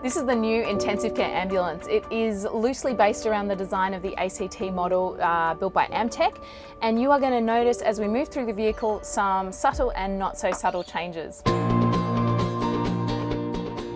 This is the new intensive care ambulance. It is loosely based around the design of the ACT model built by Amtech, and you are going to notice as we move through the vehicle some subtle and not so subtle changes.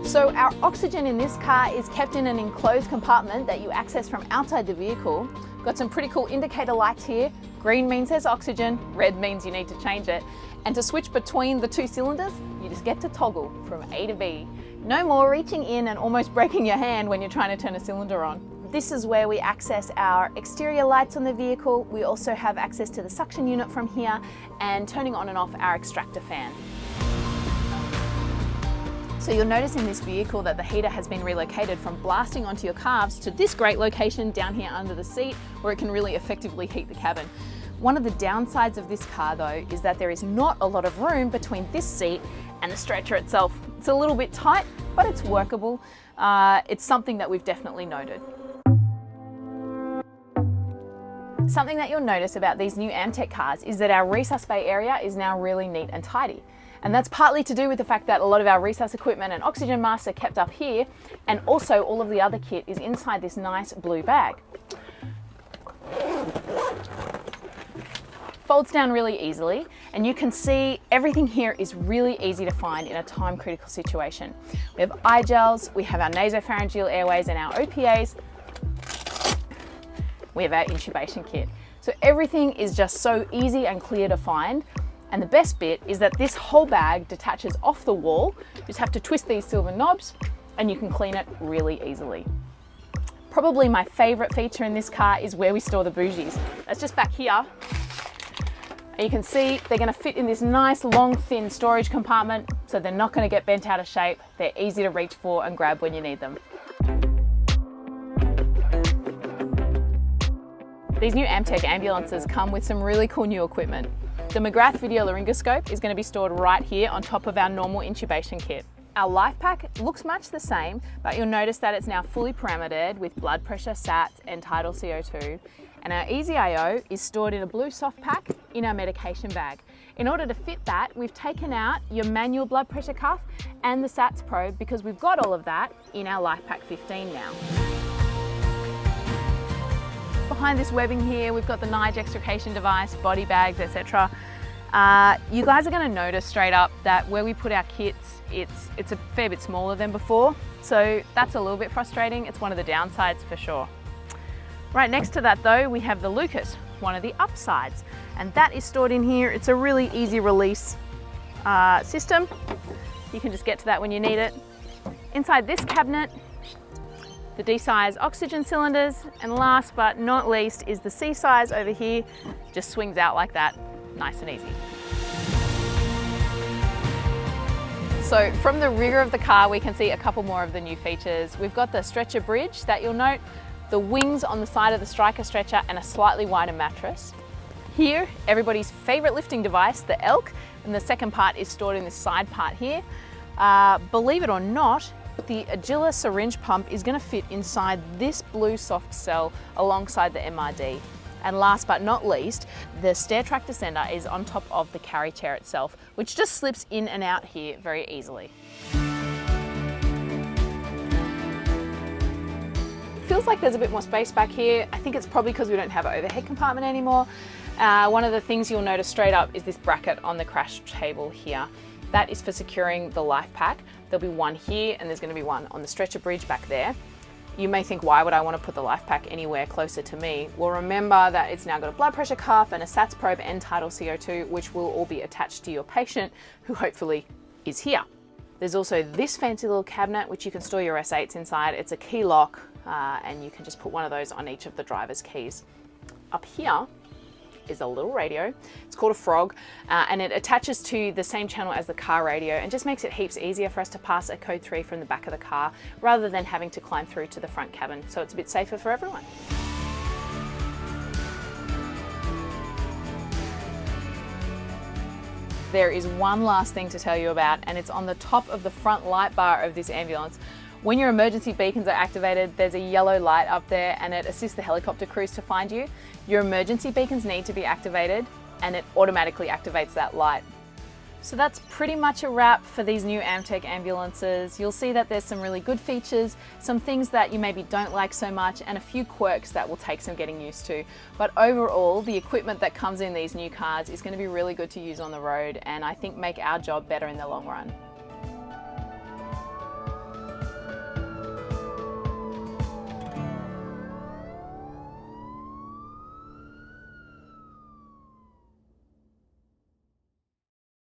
So our oxygen in this car is kept in an enclosed compartment that you access from outside the vehicle. Got some pretty cool indicator lights here. Green means there's oxygen, red means you need to change it. And to switch between the two cylinders, you just get to toggle from A to B. No more reaching in and almost breaking your hand when you're trying to turn a cylinder on. This is where we access our exterior lights on the vehicle. We also have access to the suction unit from here and turning on and off our extractor fan. So you'll notice in this vehicle that the heater has been relocated from blasting onto your calves to this great location down here under the seat where it can really effectively heat the cabin. One of the downsides of this car though is that there is not a lot of room between this seat and the stretcher itself. It's a little bit tight, but it's workable. It's something that we've definitely noted. Something that you'll notice about these new Amtech cars is that our resus bay area is now really neat and tidy. And that's partly to do with the fact that a lot of our resus equipment and oxygen masks are kept up here, and also all of the other kit is inside this nice blue bag. Folds down really easily, and you can see everything here is really easy to find in a time critical situation. We have eye gels, we have our nasopharyngeal airways and our OPAs. We have our intubation kit. So everything is just so easy and clear to find. And the best bit is that this whole bag detaches off the wall. You just have to twist these silver knobs and you can clean it really easily. Probably my favorite feature in this car is where we store the bougies. That's just back here. And you can see they're going to fit in this nice long thin storage compartment, so they're not going to get bent out of shape. They're easy to reach for and grab when you need them. These new Amtech ambulances come with some really cool new equipment. The McGrath video laryngoscope is going to be stored right here on top of our normal intubation kit. Our life pack looks much the same, but you'll notice that it's now fully parametered with blood pressure, SATs and tidal CO2. And our EasyIO is stored in a blue soft pack in our medication bag. In order to fit that, we've taken out your manual blood pressure cuff and the SATs probe because we've got all of that in our life pack 15 now. Behind this webbing here, we've got the Nige extrication device, body bags, etc. You guys are going to notice straight up that where we put our kits, it's a fair bit smaller than before. So that's a little bit frustrating. It's one of the downsides for sure. Right next to that though, we have the Lucas, one of the upsides. And that is stored in here. It's a really easy release system. You can just get to that when you need it. Inside this cabinet, the D-size oxygen cylinders, and last but not least is the C-size over here. Just swings out like that, nice and easy. So from the rear of the car, we can see a couple more of the new features. We've got the stretcher bridge that you'll note, the wings on the side of the Striker stretcher, and a slightly wider mattress. Here, everybody's favorite lifting device, the ELK, and the second part is stored in this side part here. Believe it or not, the Agila syringe pump is going to fit inside this blue soft cell alongside the MRD. And last but not least, the stair track descender is on top of the carry chair itself, which just slips in and out here very easily. Feels like there's a bit more space back here. I think it's probably because we don't have an overhead compartment anymore. One of the things you'll notice straight up is this bracket on the crash table here. That is for securing the life pack. There'll be one here and there's going to be one on the stretcher bridge back there. You may think, why would I want to put the life pack anywhere closer to me? Well, remember that it's now got a blood pressure cuff and a SATs probe and tidal CO2, which will all be attached to your patient, who hopefully is here. There's also this fancy little cabinet which you can store your S8s inside. It's a key lock and you can just put one of those on each of the driver's keys. Up here is a little radio. It's called a Frog and it attaches to the same channel as the car radio and just makes it heaps easier for us to pass a code 3 from the back of the car rather than having to climb through to the front cabin, so it's a bit safer for everyone. There is one last thing to tell you about, and it's on the top of the front light bar of this ambulance. When your emergency beacons are activated, there's a yellow light up there and it assists the helicopter crews to find you. Your emergency beacons need to be activated and it automatically activates that light. So that's pretty much a wrap for these new Amtech ambulances. You'll see that there's some really good features, some things that you maybe don't like so much, and a few quirks that will take some getting used to. But overall, the equipment that comes in these new cars is going to be really good to use on the road, and I think make our job better in the long run.